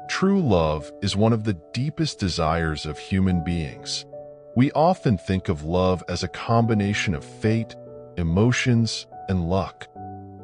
True love is one of the deepest desires of human beings. We often think of love as a combination of fate, emotions, and luck,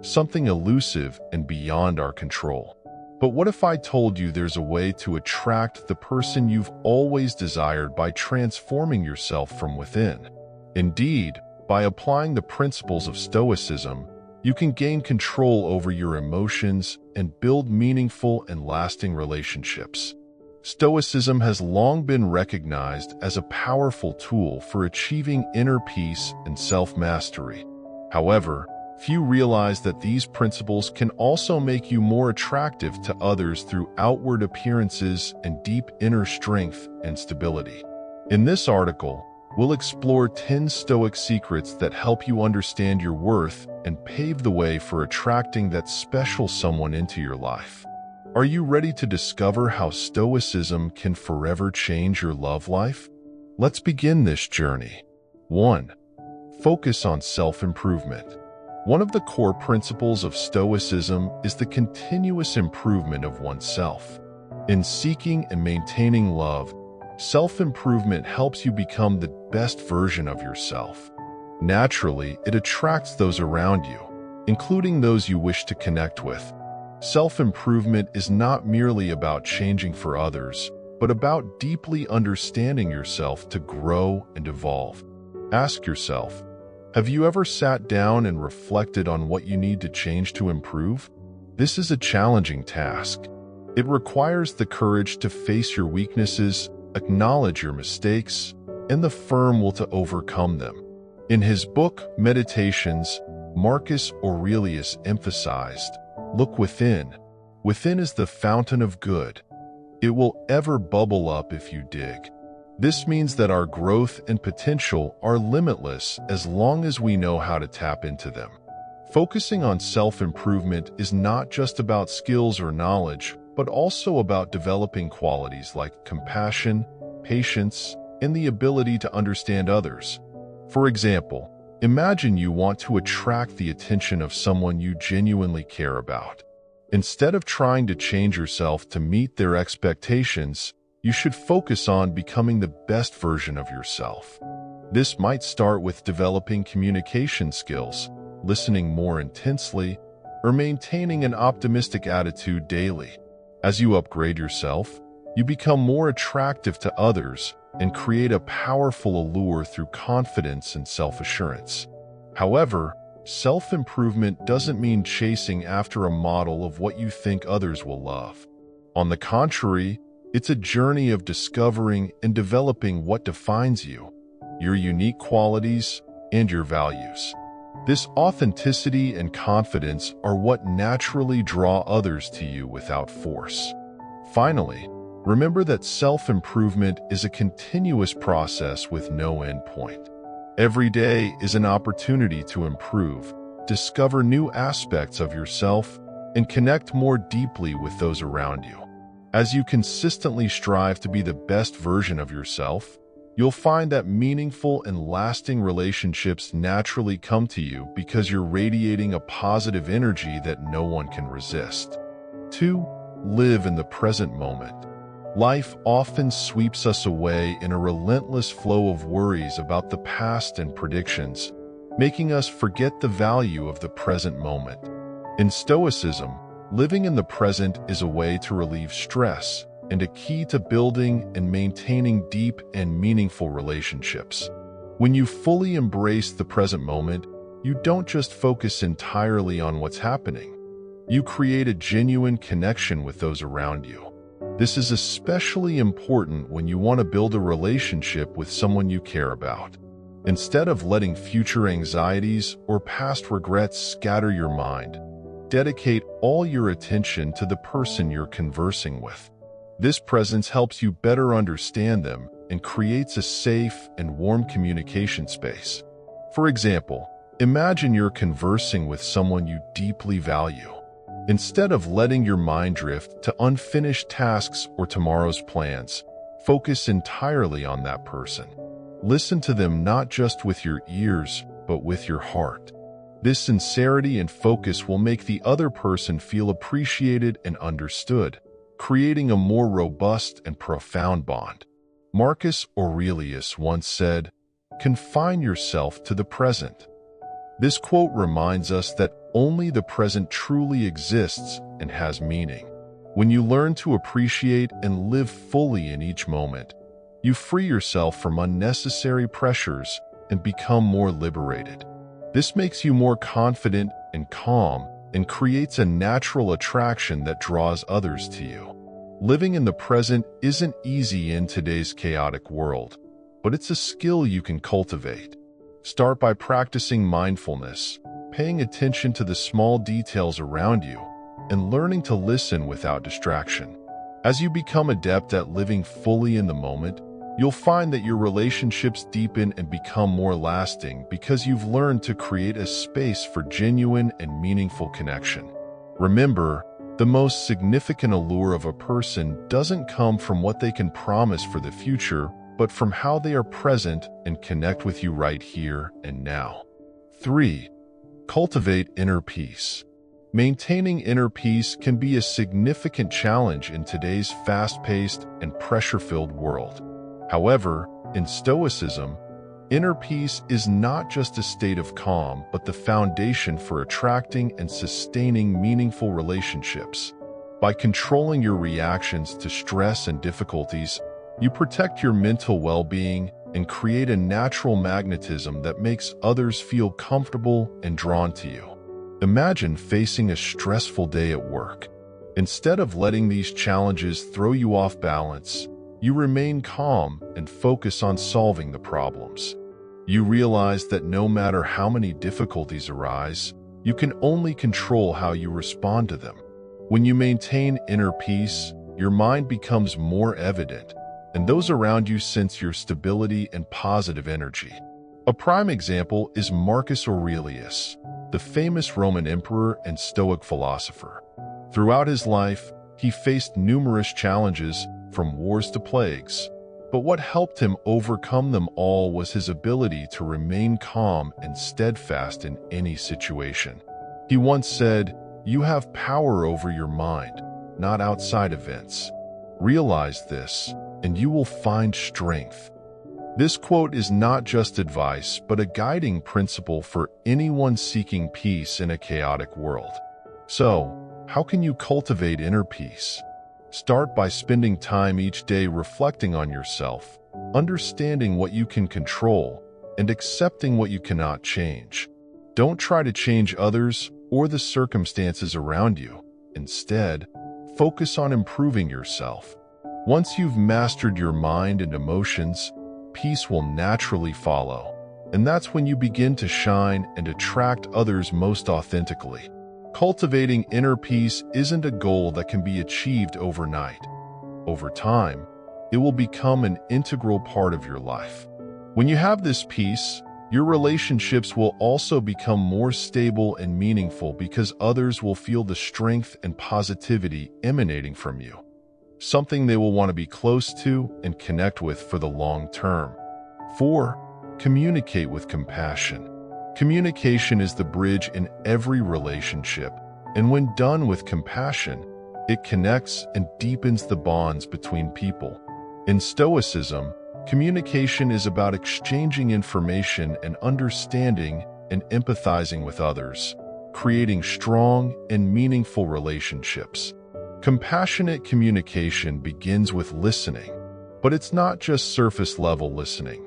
something elusive and beyond our control. But what if I told you there's a way to attract the person you've always desired by transforming yourself from within? Indeed, by applying the principles of Stoicism, you can gain control over your emotions and build meaningful and lasting relationships. Stoicism has long been recognized as a powerful tool for achieving inner peace and self-mastery. However, few realize that these principles can also make you more attractive to others through outward appearances and deep inner strength and stability. In this article, we'll explore 10 Stoic secrets that help you understand your worth and pave the way for attracting that special someone into your life. Are you ready to discover how Stoicism can forever change your love life? Let's begin this journey. 1. Focus on self-improvement. One of the core principles of Stoicism is the continuous improvement of oneself. In seeking and maintaining love, self-improvement helps you become the best version of yourself. Naturally, it attracts those around you, including those you wish to connect with. Self-improvement is not merely about changing for others, but about deeply understanding yourself to grow and evolve. Ask yourself, have you ever sat down and reflected on what you need to change to improve? This is a challenging task. It requires the courage to face your weaknesses, acknowledge your mistakes, and the firm will to overcome them. In his book, Meditations, Marcus Aurelius emphasized, "Look within. Within is the fountain of good. It will ever bubble up if you dig." This means that our growth and potential are limitless as long as we know how to tap into them. Focusing on self-improvement is not just about skills or knowledge, but also about developing qualities like compassion, patience, and the ability to understand others. For example, imagine you want to attract the attention of someone you genuinely care about. Instead of trying to change yourself to meet their expectations, you should focus on becoming the best version of yourself. This might start with developing communication skills, listening more intensely, or maintaining an optimistic attitude daily. As you upgrade yourself, you become more attractive to others and create a powerful allure through confidence and self-assurance. However, self-improvement doesn't mean chasing after a model of what you think others will love. On the contrary, it's a journey of discovering and developing what defines you, your unique qualities, and your values. This authenticity and confidence are what naturally draw others to you without force. Finally, remember that self-improvement is a continuous process with no end point. Every day is an opportunity to improve, discover new aspects of yourself, and connect more deeply with those around you. As you consistently strive to be the best version of yourself, you'll find that meaningful and lasting relationships naturally come to you because you're radiating a positive energy that no one can resist. 2. Live in the present moment. Life often sweeps us away in a relentless flow of worries about the past and predictions, making us forget the value of the present moment. In Stoicism, living in the present is a way to relieve stress and a key to building and maintaining deep and meaningful relationships. When you fully embrace the present moment, you don't just focus entirely on what's happening. You create a genuine connection with those around you. This is especially important when you want to build a relationship with someone you care about. Instead of letting future anxieties or past regrets scatter your mind, dedicate all your attention to the person you're conversing with. This presence helps you better understand them and creates a safe and warm communication space. For example, imagine you're conversing with someone you deeply value. Instead of letting your mind drift to unfinished tasks or tomorrow's plans, focus entirely on that person. Listen to them not just with your ears, but with your heart. This sincerity and focus will make the other person feel appreciated and understood, creating a more robust and profound bond. Marcus Aurelius once said, "Confine yourself to the present." This quote reminds us that only the present truly exists and has meaning. When you learn to appreciate and live fully in each moment, you free yourself from unnecessary pressures and become more liberated. This makes you more confident and calm and creates a natural attraction that draws others to you. Living in the present isn't easy in today's chaotic world, but it's a skill you can cultivate. Start by practicing mindfulness, paying attention to the small details around you, and learning to listen without distraction. As you become adept at living fully in the moment, you'll find that your relationships deepen and become more lasting because you've learned to create a space for genuine and meaningful connection. Remember, the most significant allure of a person doesn't come from what they can promise for the future, but from how they are present and connect with you right here and now. 3. Cultivate inner peace. Maintaining inner peace can be a significant challenge in today's fast-paced and pressure-filled world. However, in Stoicism, inner peace is not just a state of calm, but the foundation for attracting and sustaining meaningful relationships. By controlling your reactions to stress and difficulties, you protect your mental well-being and create a natural magnetism that makes others feel comfortable and drawn to you. Imagine facing a stressful day at work. Instead of letting these challenges throw you off balance, you remain calm and focus on solving the problems. You realize that no matter how many difficulties arise, you can only control how you respond to them. When you maintain inner peace, your mind becomes more evident, and those around you sense your stability and positive energy. A prime example is Marcus Aurelius, the famous Roman emperor and Stoic philosopher. Throughout his life, he faced numerous challenges, from wars to plagues. But what helped him overcome them all was his ability to remain calm and steadfast in any situation. He once said, "You have power over your mind, not outside events. Realize this, and you will find strength." This quote is not just advice, but a guiding principle for anyone seeking peace in a chaotic world. So, how can you cultivate inner peace? Start by spending time each day reflecting on yourself, understanding what you can control, and accepting what you cannot change. Don't try to change others or the circumstances around you. Instead, focus on improving yourself. Once you've mastered your mind and emotions, peace will naturally follow. And that's when you begin to shine and attract others most authentically. Cultivating inner peace isn't a goal that can be achieved overnight. Over time, it will become an integral part of your life. When you have this peace, your relationships will also become more stable and meaningful because others will feel the strength and positivity emanating from you, something they will want to be close to and connect with for the long term. 4. Communicate with compassion. Communication is the bridge in every relationship, and when done with compassion, it connects and deepens the bonds between people. In Stoicism, communication is about exchanging information and understanding and empathizing with others, creating strong and meaningful relationships. Compassionate communication begins with listening, but it's not just surface-level listening.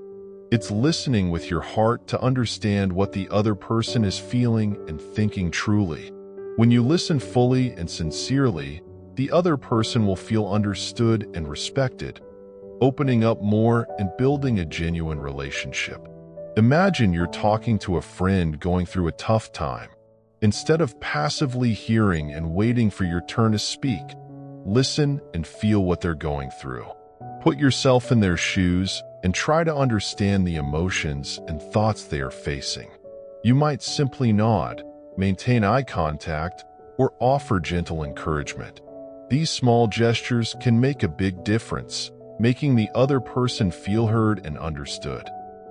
It's listening with your heart to understand what the other person is feeling and thinking truly. When you listen fully and sincerely, the other person will feel understood and respected, opening up more and building a genuine relationship. Imagine you're talking to a friend going through a tough time. Instead of passively hearing and waiting for your turn to speak, listen and feel what they're going through. Put yourself in their shoes and try to understand the emotions and thoughts they are facing. You might simply nod, maintain eye contact, or offer gentle encouragement. These small gestures can make a big difference, making the other person feel heard and understood.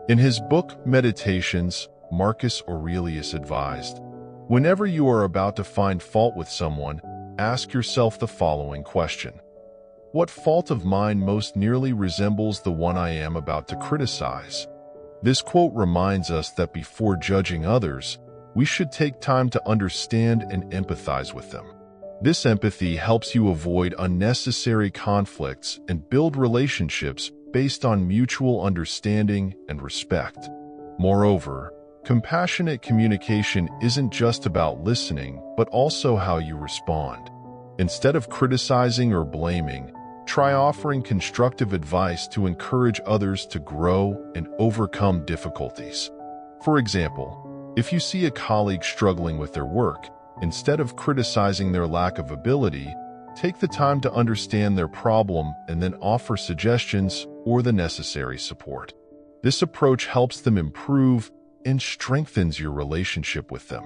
In his book, Meditations, Marcus Aurelius advised, "Whenever you are about to find fault with someone, ask yourself the following question: What fault of mine most nearly resembles the one I am about to criticize? This quote reminds us that before judging others, we should take time to understand and empathize with them. This empathy helps you avoid unnecessary conflicts and build relationships based on mutual understanding and respect. Moreover, compassionate communication isn't just about listening, but also how you respond. Instead of criticizing or blaming, try offering constructive advice to encourage others to grow and overcome difficulties. For example, if you see a colleague struggling with their work, instead of criticizing their lack of ability, take the time to understand their problem and then offer suggestions or the necessary support. This approach helps them improve and strengthens your relationship with them.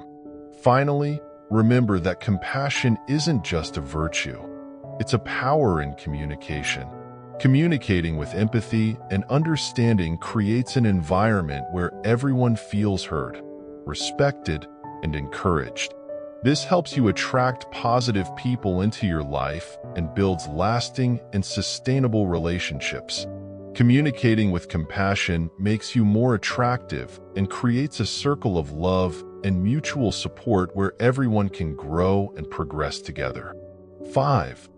Finally, remember that compassion isn't just a virtue. It's a power in communication. Communicating with empathy and understanding creates an environment where everyone feels heard, respected, and encouraged. This helps you attract positive people into your life and builds lasting and sustainable relationships. Communicating with compassion makes you more attractive and creates a circle of love and mutual support where everyone can grow and progress together. 5.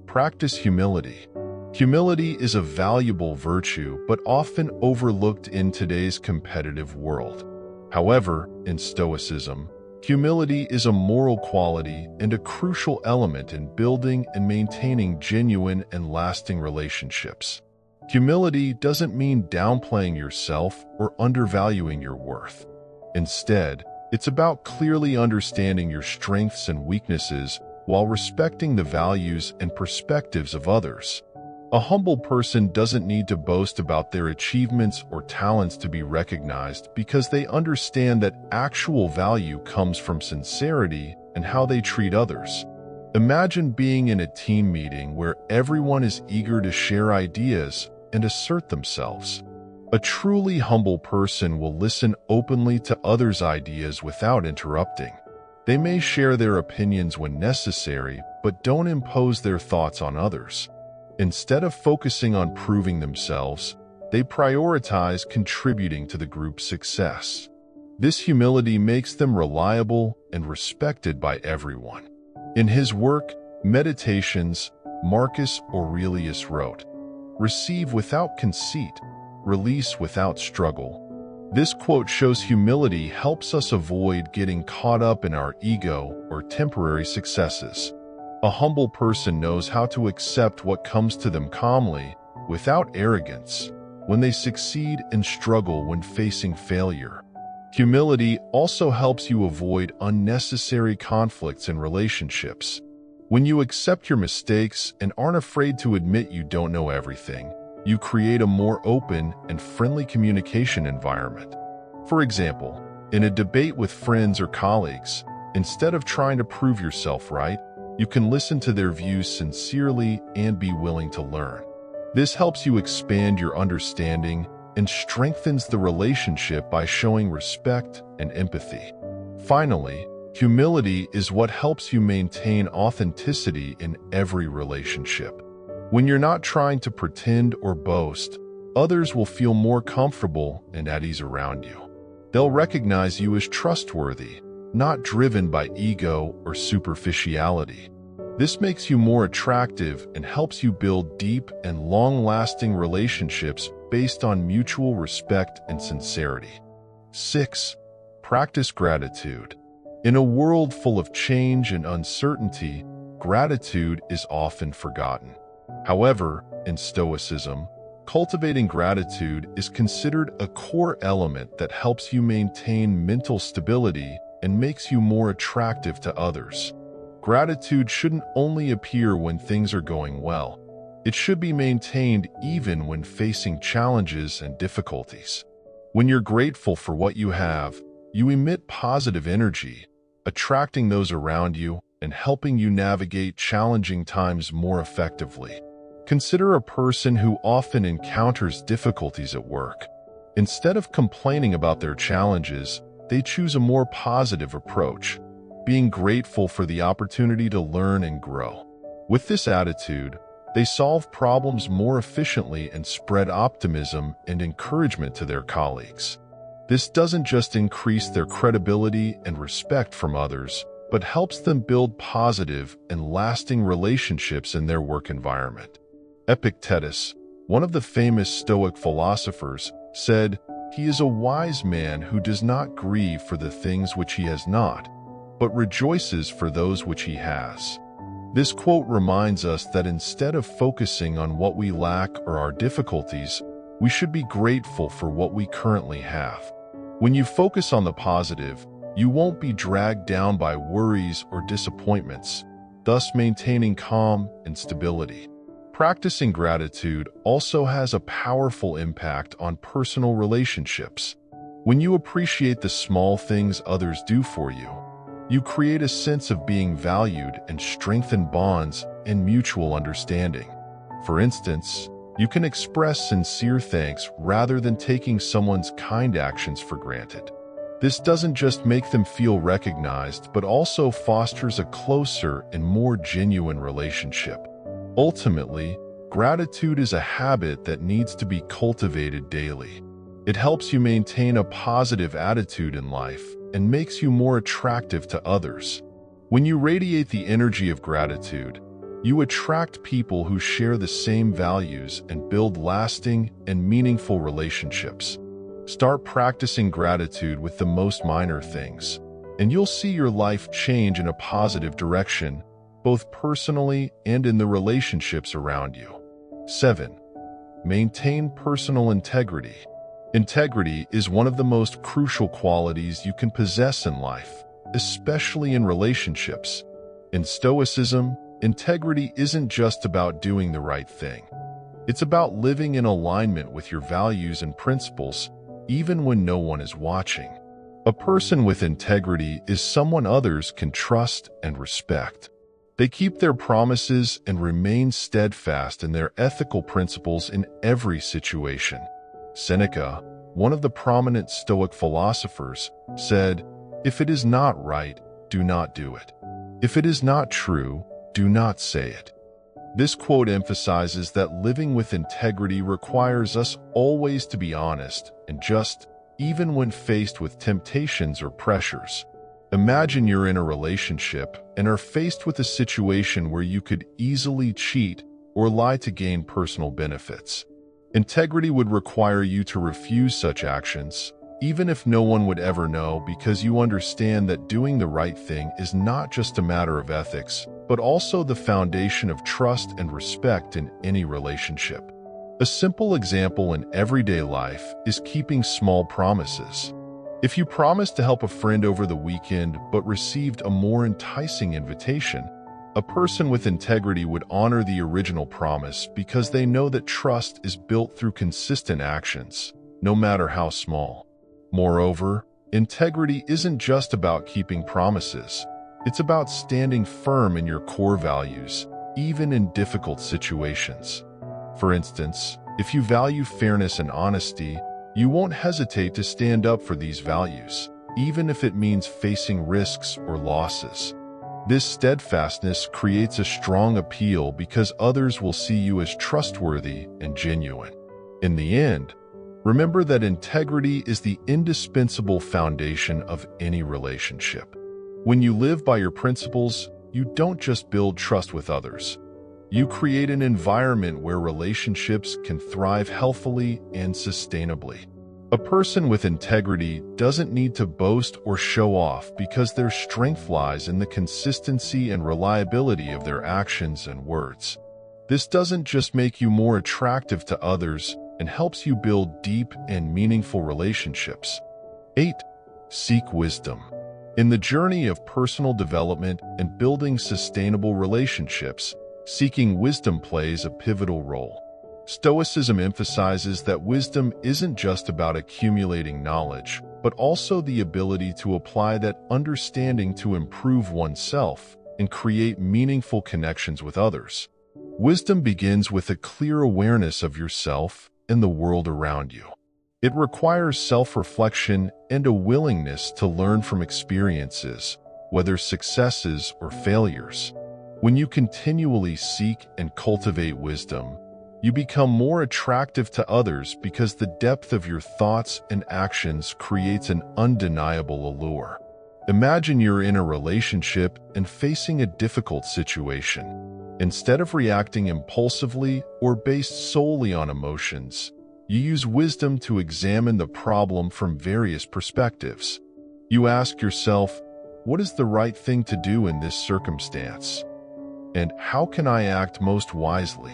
Practice humility. Humility is a valuable virtue but often overlooked in today's competitive world. However, in Stoicism, humility is a moral quality and a crucial element in building and maintaining genuine and lasting relationships. Humility doesn't mean downplaying yourself or undervaluing your worth. Instead, it's about clearly understanding your strengths and weaknesses while respecting the values and perspectives of others. A humble person doesn't need to boast about their achievements or talents to be recognized because they understand that actual value comes from sincerity and how they treat others. Imagine being in a team meeting where everyone is eager to share ideas and assert themselves. A truly humble person will listen openly to others' ideas without interrupting. They may share their opinions when necessary, but don't impose their thoughts on others. Instead of focusing on proving themselves, they prioritize contributing to the group's success. This humility makes them reliable and respected by everyone. In his work, Meditations, Marcus Aurelius wrote, "Receive without conceit, release without struggle." This quote shows humility helps us avoid getting caught up in our ego or temporary successes. A humble person knows how to accept what comes to them calmly, without arrogance, when they succeed and struggle when facing failure. Humility also helps you avoid unnecessary conflicts in relationships. When you accept your mistakes and aren't afraid to admit you don't know everything, you create a more open and friendly communication environment. For example, in a debate with friends or colleagues, instead of trying to prove yourself right, you can listen to their views sincerely and be willing to learn. This helps you expand your understanding and strengthens the relationship by showing respect and empathy. Finally, humility is what helps you maintain authenticity in every relationship. When you're not trying to pretend or boast, others will feel more comfortable and at ease around you. They'll recognize you as trustworthy, not driven by ego or superficiality. This makes you more attractive and helps you build deep and long-lasting relationships based on mutual respect and sincerity. 6. Practice gratitude. In a world full of change and uncertainty, gratitude is often forgotten. However, in Stoicism, cultivating gratitude is considered a core element that helps you maintain mental stability and makes you more attractive to others. Gratitude shouldn't only appear when things are going well. It should be maintained even when facing challenges and difficulties. When you're grateful for what you have, you emit positive energy, attracting those around you and helping you navigate challenging times more effectively. Consider a person who often encounters difficulties at work. Instead of complaining about their challenges, they choose a more positive approach, being grateful for the opportunity to learn and grow. With this attitude, They solve problems more efficiently and spread optimism and encouragement to their colleagues. This doesn't just increase their credibility and respect from others, but helps them build positive and lasting relationships in their work environment. Epictetus, one of the famous Stoic philosophers, said, "He is a wise man who does not grieve for the things which he has not, but rejoices for those which he has." This quote reminds us that instead of focusing on what we lack or our difficulties, we should be grateful for what we currently have. When you focus on the positive, you won't be dragged down by worries or disappointments, thus maintaining calm and stability. Practicing gratitude also has a powerful impact on personal relationships. When you appreciate the small things others do for you, you create a sense of being valued and strengthen bonds and mutual understanding. For instance, you can express sincere thanks rather than taking someone's kind actions for granted. This doesn't just make them feel recognized, but also fosters a closer and more genuine relationship. Ultimately, gratitude is a habit that needs to be cultivated daily. It helps you maintain a positive attitude in life and makes you more attractive to others. When you radiate the energy of gratitude, you attract people who share the same values and build lasting and meaningful relationships. Start practicing gratitude with the most minor things, and you'll see your life change in a positive direction, both personally and in the relationships around you. 7. Maintain personal integrity. Integrity is one of the most crucial qualities you can possess in life, especially in relationships. In Stoicism, integrity isn't just about doing the right thing. It's about living in alignment with your values and principles, even when no one is watching. A person with integrity is someone others can trust and respect. They keep their promises and remain steadfast in their ethical principles in every situation. Seneca, one of the prominent Stoic philosophers, said, "If it is not right, do not do it. If it is not true, do not say it." This quote emphasizes that living with integrity requires us always to be honest and just, even when faced with temptations or pressures. Imagine you're in a relationship and are faced with a situation where you could easily cheat or lie to gain personal benefits. Integrity would require you to refuse such actions, even if no one would ever know, because you understand that doing the right thing is not just a matter of ethics, but also the foundation of trust and respect in any relationship. A simple example in everyday life is keeping small promises. If you promised to help a friend over the weekend but received a more enticing invitation, a person with integrity would honor the original promise because they know that trust is built through consistent actions, no matter how small. Moreover, integrity isn't just about keeping promises. It's about standing firm in your core values, even in difficult situations. For instance, if you value fairness and honesty, you won't hesitate to stand up for these values, even if it means facing risks or losses. This steadfastness creates a strong appeal because others will see you as trustworthy and genuine. In the end, remember that integrity is the indispensable foundation of any relationship. When you live by your principles, you don't just build trust with others. You create an environment where relationships can thrive healthily and sustainably. A person with integrity doesn't need to boast or show off because their strength lies in the consistency and reliability of their actions and words. This doesn't just make you more attractive to others and helps you build deep and meaningful relationships. 8. Seek wisdom. In the journey of personal development and building sustainable relationships, seeking wisdom plays a pivotal role. Stoicism emphasizes that wisdom isn't just about accumulating knowledge, but also the ability to apply that understanding to improve oneself and create meaningful connections with others. Wisdom begins with a clear awareness of yourself and the world around you. It requires self-reflection and a willingness to learn from experiences, whether successes or failures. When you continually seek and cultivate wisdom, you become more attractive to others because the depth of your thoughts and actions creates an undeniable allure. Imagine you're in a relationship and facing a difficult situation. Instead of reacting impulsively or based solely on emotions, you use wisdom to examine the problem from various perspectives. You ask yourself, what is the right thing to do in this circumstance? And how can I act most wisely?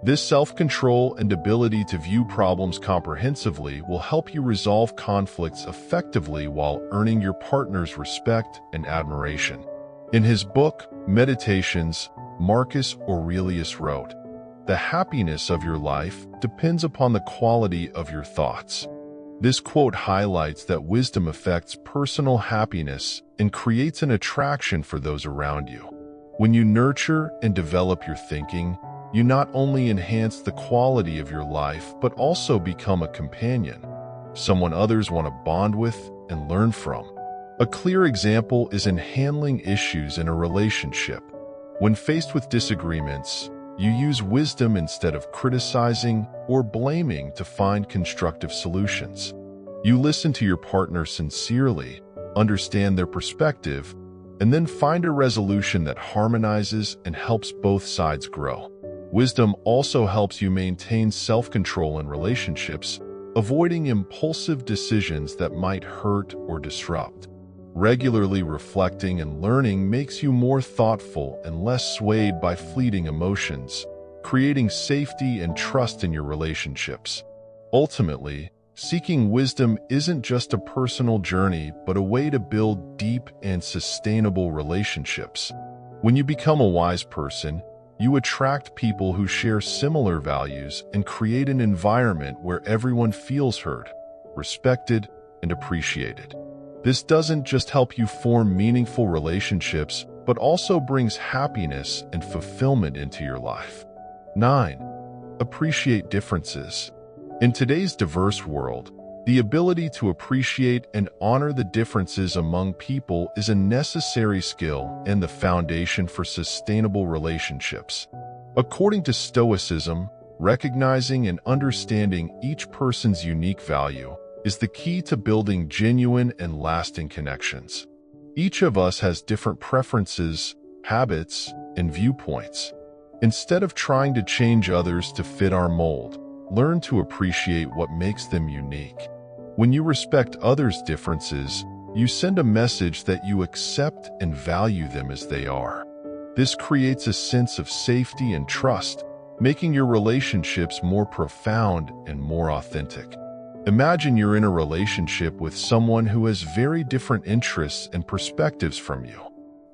This self-control and ability to view problems comprehensively will help you resolve conflicts effectively while earning your partner's respect and admiration. In his book, Meditations, Marcus Aurelius wrote, "The happiness of your life depends upon the quality of your thoughts." This quote highlights that wisdom affects personal happiness and creates an attraction for those around you. When you nurture and develop your thinking, you not only enhance the quality of your life, but also become a companion, someone others want to bond with and learn from. A clear example is in handling issues in a relationship. When faced with disagreements, you use wisdom instead of criticizing or blaming to find constructive solutions. You listen to your partner sincerely, understand their perspective, and then find a resolution that harmonizes and helps both sides grow. Wisdom also helps you maintain self-control in relationships, avoiding impulsive decisions that might hurt or disrupt. Regularly reflecting and learning makes you more thoughtful and less swayed by fleeting emotions, creating safety and trust in your relationships. Ultimately, seeking wisdom isn't just a personal journey, but a way to build deep and sustainable relationships. When you become a wise person, you attract people who share similar values and create an environment where everyone feels heard, respected, and appreciated. This doesn't just help you form meaningful relationships, but also brings happiness and fulfillment into your life. 9. Appreciate differences. In today's diverse world, the ability to appreciate and honor the differences among people is a necessary skill and the foundation for sustainable relationships. According to Stoicism, recognizing and understanding each person's unique value is the key to building genuine and lasting connections. Each of us has different preferences, habits, and viewpoints. Instead of trying to change others to fit our mold, learn to appreciate what makes them unique. When you respect others' differences, you send a message that you accept and value them as they are. This creates a sense of safety and trust, making your relationships more profound and more authentic. Imagine you're in a relationship with someone who has very different interests and perspectives from you.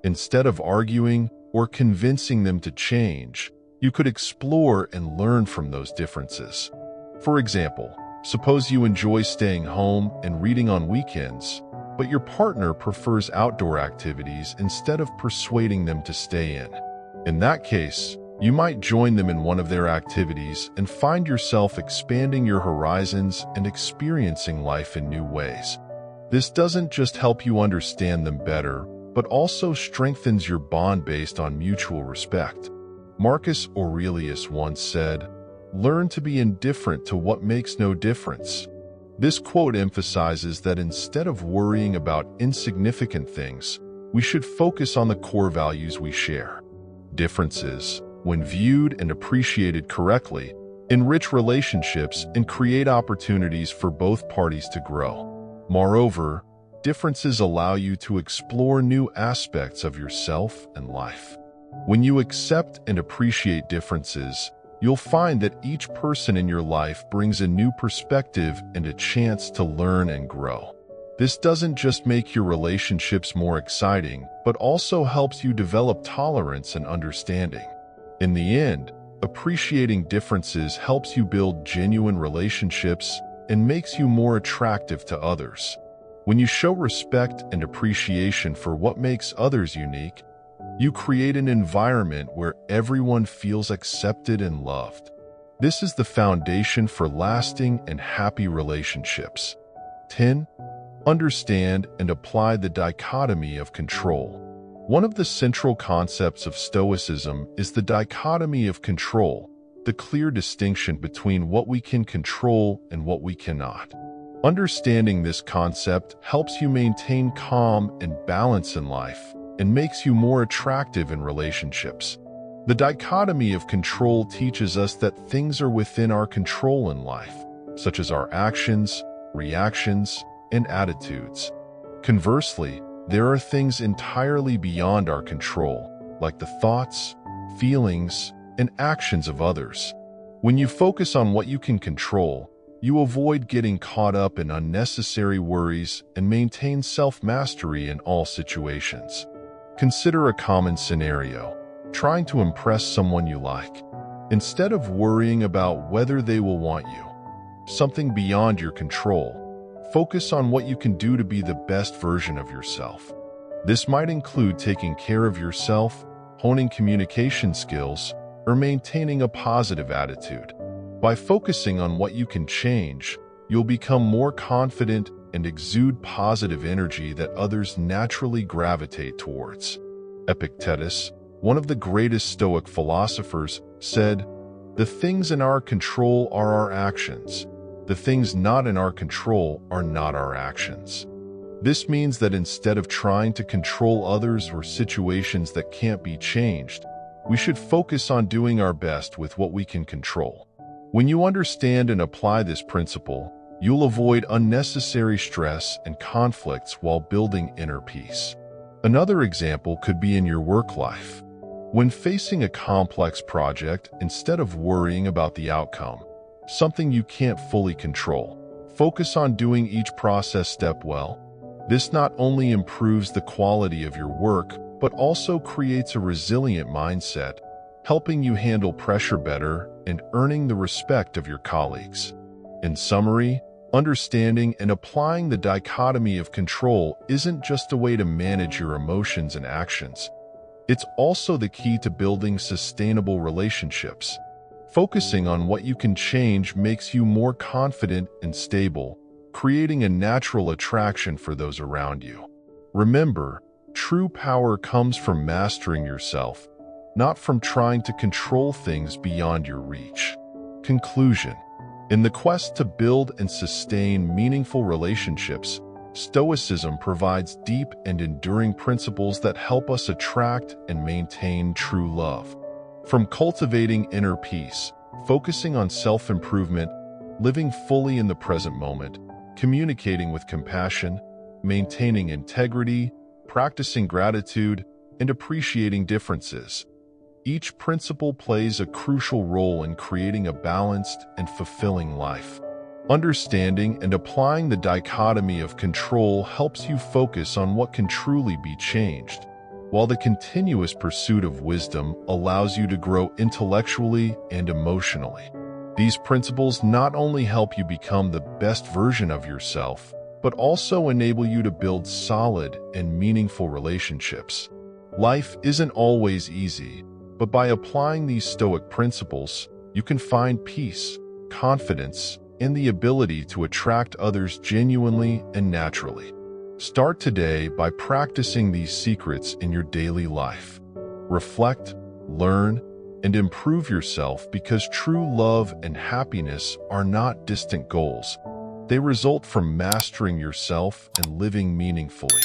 Instead of arguing or convincing them to change, you could explore and learn from those differences. For example, suppose you enjoy staying home and reading on weekends, but your partner prefers outdoor activities instead of persuading them to stay in. In that case, you might join them in one of their activities and find yourself expanding your horizons and experiencing life in new ways. This doesn't just help you understand them better, but also strengthens your bond based on mutual respect. Marcus Aurelius once said, "Learn to be indifferent to what makes no difference." This quote emphasizes that instead of worrying about insignificant things, we should focus on the core values we share. Differences, when viewed and appreciated correctly, enrich relationships and create opportunities for both parties to grow. Moreover, differences allow you to explore new aspects of yourself and life. When you accept and appreciate differences, you'll find that each person in your life brings a new perspective and a chance to learn and grow. This doesn't just make your relationships more exciting, but also helps you develop tolerance and understanding. In the end, appreciating differences helps you build genuine relationships and makes you more attractive to others. When you show respect and appreciation for what makes others unique, you create an environment where everyone feels accepted and loved. This is the foundation for lasting and happy relationships. 10. Understand and apply the dichotomy of control. One of the central concepts of Stoicism is the dichotomy of control, the clear distinction between what we can control and what we cannot. Understanding this concept helps you maintain calm and balance in life and makes you more attractive in relationships. The dichotomy of control teaches us that things are within our control in life, such as our actions, reactions, and attitudes. Conversely, there are things entirely beyond our control, like the thoughts, feelings, and actions of others. When you focus on what you can control, you avoid getting caught up in unnecessary worries and maintain self-mastery in all situations. Consider a common scenario: trying to impress someone you like. Instead of worrying about whether they will want you, something beyond your control, focus on what you can do to be the best version of yourself. This might include taking care of yourself, honing communication skills, or maintaining a positive attitude. By focusing on what you can change, you'll become more confident and exude positive energy that others naturally gravitate towards. Epictetus, one of the greatest Stoic philosophers, said, "The things in our control are our actions. The things not in our control are not our actions." This means that instead of trying to control others or situations that can't be changed, we should focus on doing our best with what we can control. When you understand and apply this principle, you'll avoid unnecessary stress and conflicts while building inner peace. Another example could be in your work life. When facing a complex project, instead of worrying about the outcome, something you can't fully control, focus on doing each process step well. This not only improves the quality of your work, but also creates a resilient mindset, helping you handle pressure better and earning the respect of your colleagues. In summary, understanding and applying the dichotomy of control isn't just a way to manage your emotions and actions. It's also the key to building sustainable relationships. Focusing on what you can change makes you more confident and stable, creating a natural attraction for those around you. Remember, true power comes from mastering yourself, not from trying to control things beyond your reach. Conclusion: in the quest to build and sustain meaningful relationships, Stoicism provides deep and enduring principles that help us attract and maintain true love. From cultivating inner peace, focusing on self-improvement, living fully in the present moment, communicating with compassion, maintaining integrity, practicing gratitude, and appreciating differences, each principle plays a crucial role in creating a balanced and fulfilling life. Understanding and applying the dichotomy of control helps you focus on what can truly be changed, while the continuous pursuit of wisdom allows you to grow intellectually and emotionally. These principles not only help you become the best version of yourself, but also enable you to build solid and meaningful relationships. Life isn't always easy, but by applying these Stoic principles, you can find peace, confidence, and the ability to attract others genuinely and naturally. Start today by practicing these secrets in your daily life. Reflect, learn, and improve yourself, because true love and happiness are not distant goals. They result from mastering yourself and living meaningfully.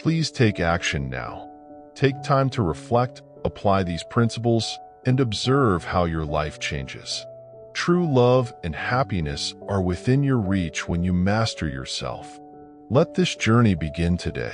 Please take action now. Take time to reflect, apply these principles, and observe how your life changes. True love and happiness are within your reach when you master yourself. Let this journey begin today.